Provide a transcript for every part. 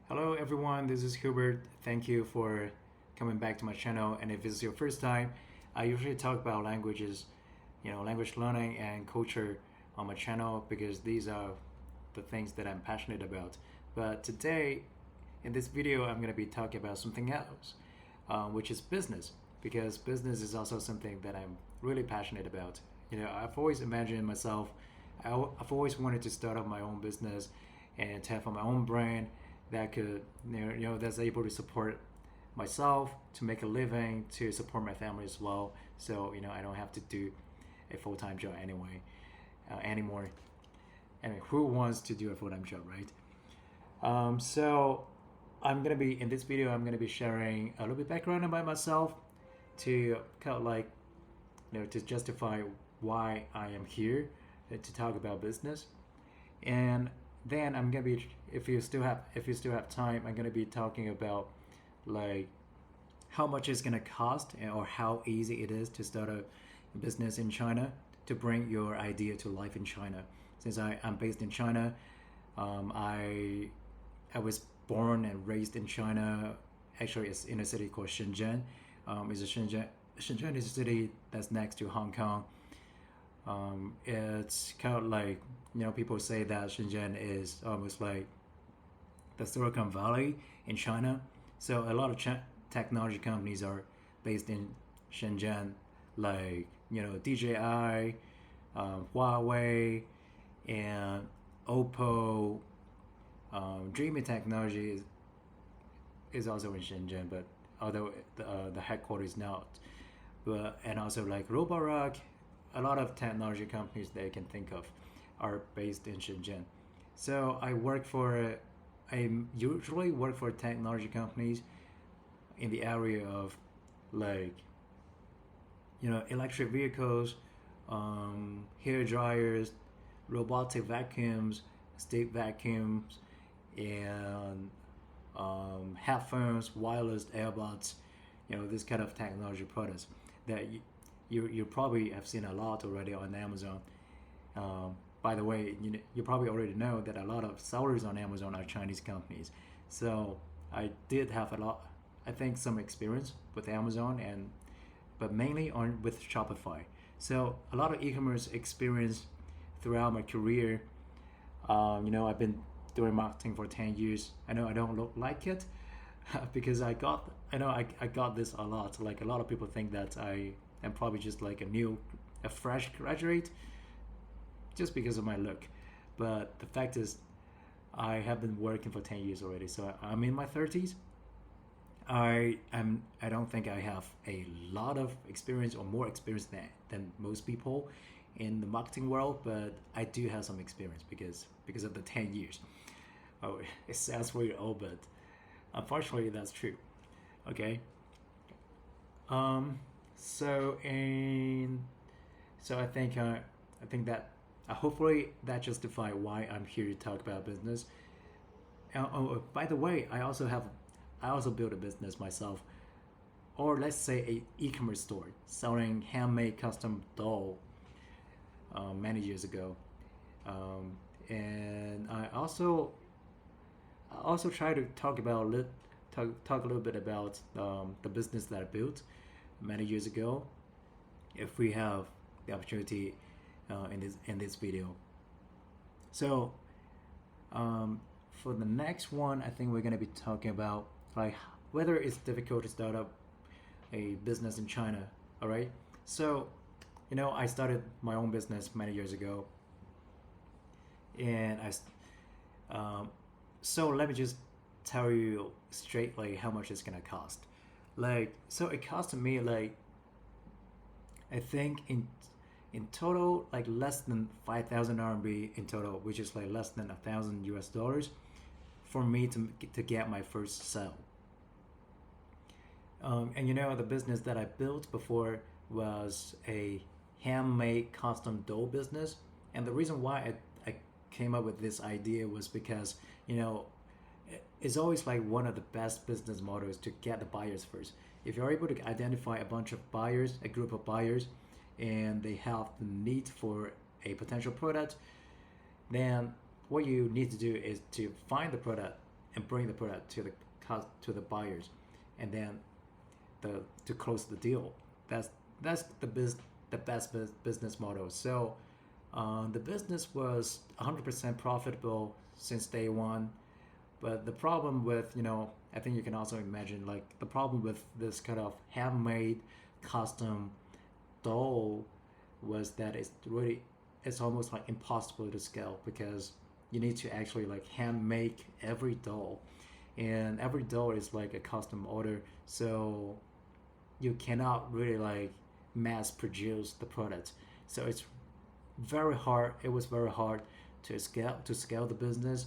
Hello everyone, this is Hubert. Thank you for coming back to my channel. And if it's your first time, I usually talk about languages, language learning and culture on my channel because these are the things that I'm passionate about. But today, in this video, I'm going to be talking about something else, which is business, because business is also something that I'm really passionate about. I've always imagined myself, I've always wanted to start up my own business and to have my own brand that could that's able to support myself, to make a living, to support my family as well. So I don't have to do a full-time job anymore. Anyway, who wants to do a full-time job, right? So in this video I'm gonna be sharing a little bit background about myself to kind of like to justify why I am here to talk about business. And then I'm gonna be, if you still have time, I'm gonna be talking about like how much it's gonna cost or how easy it is to start a business in China, to bring your idea to life in China. Since I'm based in China, I was born and raised in China. Actually, it's in a city called Shenzhen. Shenzhen is a city that's next to Hong Kong. It's kind of like, people say that Shenzhen is almost like the Silicon Valley in China. So a lot of technology companies are based in Shenzhen, like DJI, Huawei, and Oppo. Dreamy Technology is also in Shenzhen, but although the headquarters is not. And also like Roborock, a lot of technology companies that you can think of are based in Shenzhen. So I usually work for technology companies in the area of like electric vehicles, hair dryers, robotic vacuums, state vacuums, and headphones, wireless earbuds, this kind of technology products that you probably have seen a lot already on Amazon. By the way, you probably already know that a lot of sellers on Amazon are Chinese companies. So I did have I think some experience with Amazon, but mainly with Shopify. So a lot of e-commerce experience throughout my career. I've been doing marketing for 10 years. I know I don't look like it because I got this a lot. Like a lot of people think that I am probably just like a fresh graduate just because of my look. But the fact is, I have been working for 10 years already. So I'm in my 30s. I don't think I have a lot of experience or more experience than most people in the marketing world, but I do have some experience because of the 10 years. Oh, it sounds really old, but unfortunately that's true. Okay. Um. So and so I think that hopefully that justifies why I'm here to talk about business. By the way, I also built a business myself, or let's say a e-commerce store selling handmade custom doll many years ago. And I also try to talk a little bit about the business that I built many years ago, if we have the opportunity in this video. So for the next one, I think we're going to be talking about like whether it's difficult to start up a business in China. All right. So I started my own business many years ago, and so let me just tell you straight like how much it's gonna cost. Like, so it cost me like, I think in total like less than 5,000 RMB in total, which is like less than $1,000 for me to get my first sale. And the business that I built before was a handmade custom doll business. And the reason why I came up with this idea was because it's always like one of the best business models to get the buyers first. If you're able to identify a bunch of buyers, a group of buyers, and they have the need for a potential product, then what you need to do is to find the product and bring the product to the buyers, and then to close the deal. That's the best business model. So the business was 100% profitable since day one. But the problem with, I think you can also imagine, like, the problem with this kind of handmade custom doll was that it's almost like impossible to scale, because you need to actually like hand make every doll, and every doll is like a custom order. So you cannot really like mass produce the product. So it was very hard to scale the business.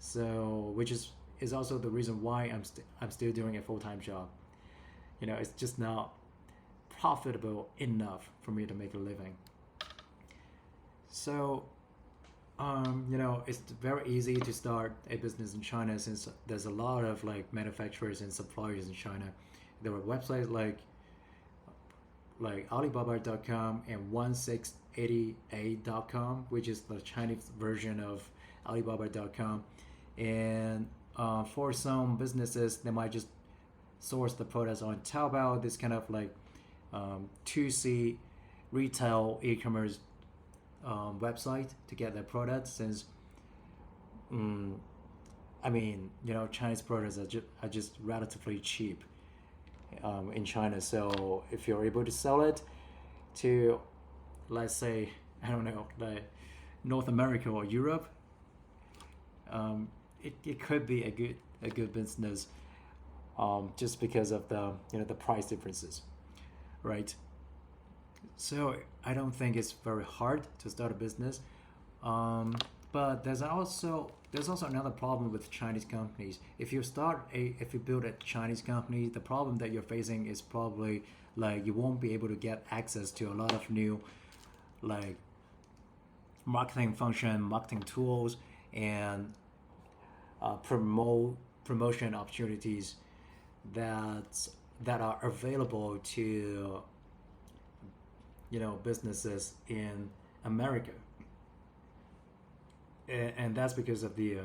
So which is also the reason why I'm still doing a full-time job. It's just not profitable enough for me to make a living. So it's very easy to start a business in China, since there's a lot of like manufacturers and suppliers in China. There are websites like Alibaba.com and 1688.com, which is the Chinese version of Alibaba.com. And for some businesses, they might just source the products on Taobao, this kind of like 2C retail e-commerce website to get their products. Since Chinese products are just relatively cheap in China. So if you're able to sell it to, let's say, I don't know, like North America or Europe, it could be a good business, just because of the price differences, right? So I don't think it's very hard to start a business, but there's also another problem with Chinese companies. If you build a Chinese company, the problem that you're facing is probably like you won't be able to get access to a lot of new like marketing tools, and promotion opportunities that are available to businesses in America. And that's because of the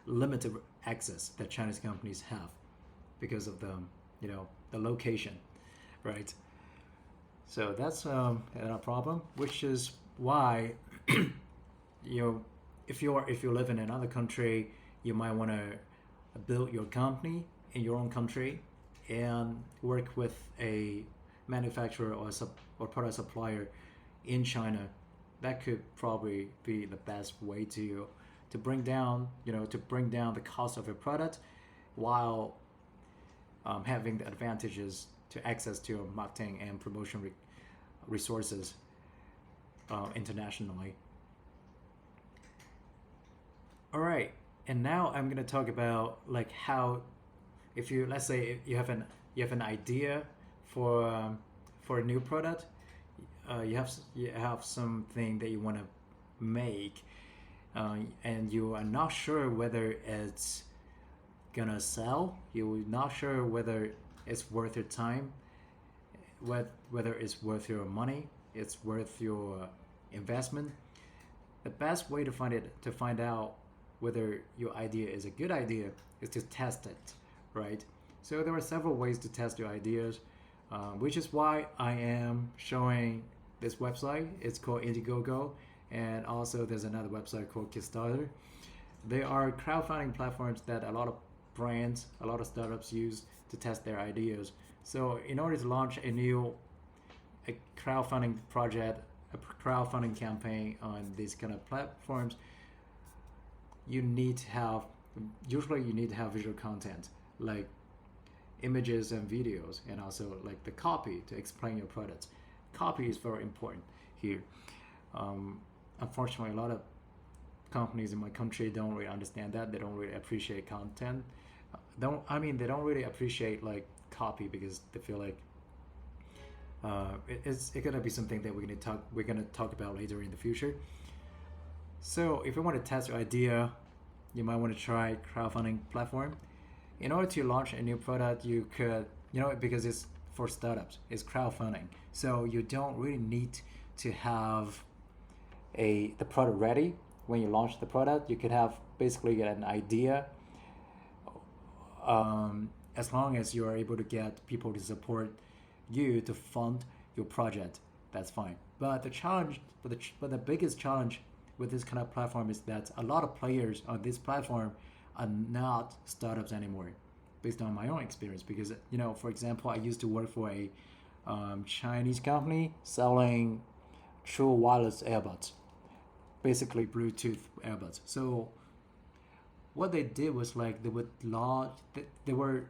limited access that Chinese companies have, because of the location, right? So that's a problem, which is why if you live in another country, you might want to build your company in your own country and work with a manufacturer or product supplier in China. That could probably be the best way to bring down the cost of your product, while having the advantages to access to marketing and promotion resources internationally. All right, and now I'm gonna talk about like how, if you, let's say you have an idea for a new product, you have something that you want to make, and you are not sure whether it's gonna sell. You're not sure whether it's worth your time, whether it's worth your money, it's worth your investment. The best way to find out whether your idea is a good idea is to test it, right? So there are several ways to test your ideas, which is why I am showing this website. It's called Indiegogo, and also there's another website called Kickstarter. They are crowdfunding platforms that a lot of brands, a lot of startups use to test their ideas. So in order to launch a crowdfunding project, a crowdfunding campaign on these kind of platforms, you need to have visual content like images and videos, and also like the copy to explain your products. Copy is very important here. Unfortunately, a lot of companies in my country don't really understand that. They don't really appreciate content. They don't really appreciate like copy, because they feel like it's gonna be something that we're gonna talk about later in the future. So if you want to test your idea, you might want to try crowdfunding platform. In order to launch a new product, you could, because it's for startups, it's crowdfunding. So you don't really need to have the product ready. when you launch the product, you could have basically an idea. As long as you are able to get people to support you to fund your project, that's fine. But the challenge, but the biggest challenge with this kind of platform is that a lot of players on this platform are not startups anymore, based on my own experience. Because for example, I used to work for a Chinese company selling true wireless earbuds, basically Bluetooth earbuds. So what they did was like they would launch. They were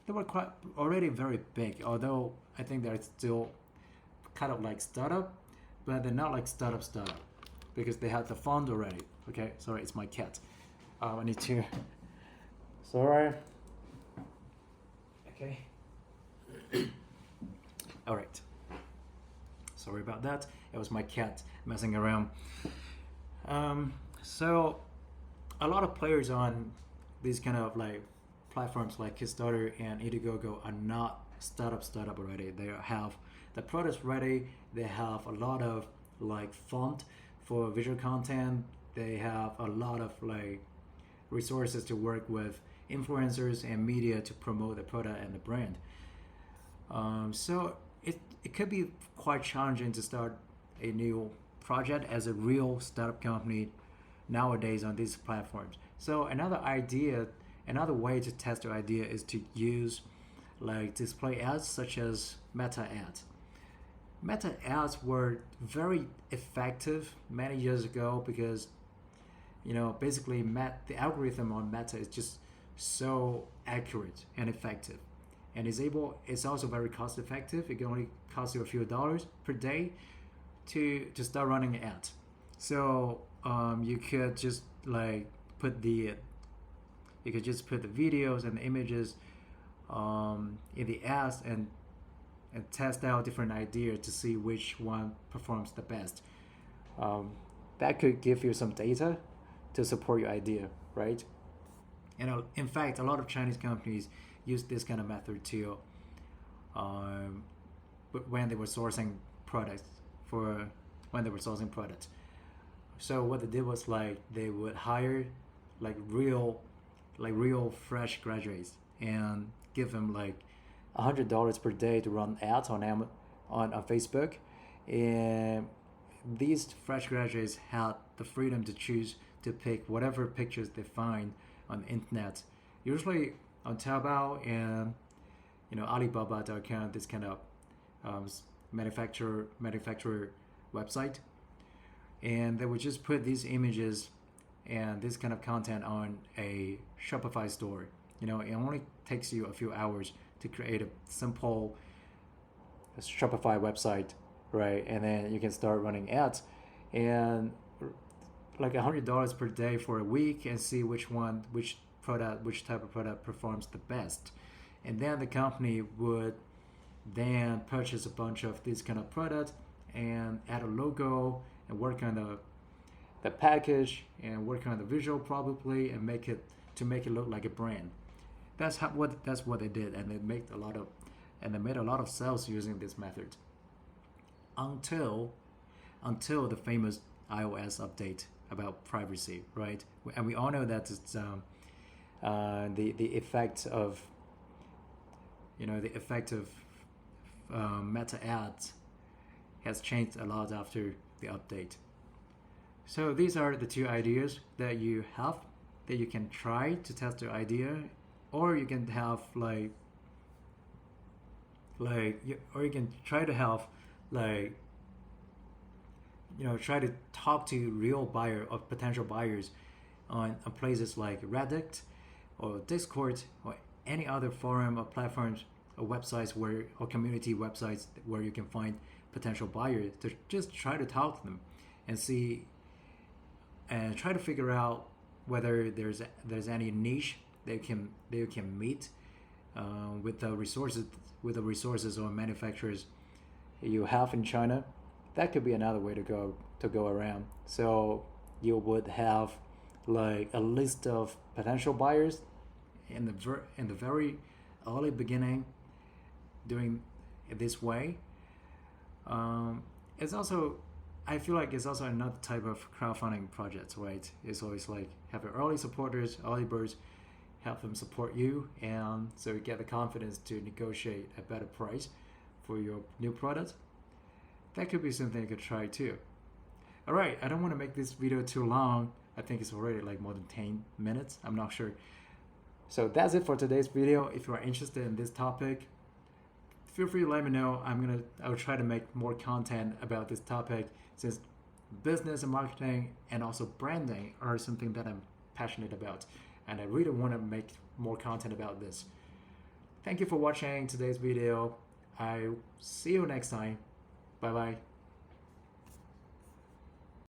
quite already very big. Although I think they're still kind of like startup, but they're not like startup because they had the fund already. Okay, sorry, it's my cat. I need to. Sorry. Okay. All right. Sorry about that. It was my cat messing around. So a lot of players on these kind of like platforms like Kickstarter and Indiegogo are not startup already. They have the products ready. They have a lot of like font for visual content. They have a lot of like resources to work with influencers and media to promote the product and the brand. So it could be quite challenging to start a new project as a real startup company nowadays on these platforms. So another way to test your idea is to use like display ads such as meta ads. Meta ads were very effective many years ago because basically the algorithm on Meta is just so accurate and effective, and it's also very cost effective. It can only cost you a few dollars per day to start running an ad. So you could just like put the videos and the images in the ads and test out different ideas to see which one performs the best. That could give you some data to support your idea, right? In fact, a lot of Chinese companies use this kind of method to, when they were sourcing products So what they did was like they would hire like real fresh graduates and give them like $100 per day to run ads on Facebook, and these fresh graduates had the freedom to choose to pick whatever pictures they find on the internet, usually on Taobao and Alibaba.com, this kind of manufacturer website, and they would just put these images and this kind of content on a Shopify store. It only takes you a few hours to create a simple Shopify website, right? And then you can start running ads, and like $100 per day for a week, and see which type of product performs the best. And then the company would then purchase a bunch of these kind of products and add a logo and work on the package and work on the visual probably and make it look like a brand. That's what they did, and they made a lot of sales using this method until the famous iOS update about privacy, right? And we all know that it's the effect of meta ads has changed a lot after the update. So these are the two ideas that you have that you can try to test your idea, or you can have or you can try to have try to talk to real buyer or potential buyers on places like Reddit or Discord or any other forum or platforms or websites or community websites where you can find potential buyers, to just try to talk to them and see and try to figure out whether there's any niche they can meet with the resources or manufacturers you have in China. That could be another way to go around. So you would have like a list of potential buyers in the very early beginning, doing it this way. It's also I feel like it's also another type of crowdfunding project, right? It's always like have your early supporters, early birds, help them support you, and so you get the confidence to negotiate a better price for your new product. That could be something you could try too. All right, I don't want to make this video too long. I think it's already like more than 10 minutes. I'm not sure. So that's it for today's video. If you are interested in this topic, feel free to let me know. I'll try to make more content about this topic, since business and marketing and also branding are something that I'm passionate about, and I really want to make more content about this. Thank you for watching today's video. I'll see you next time. Bye bye.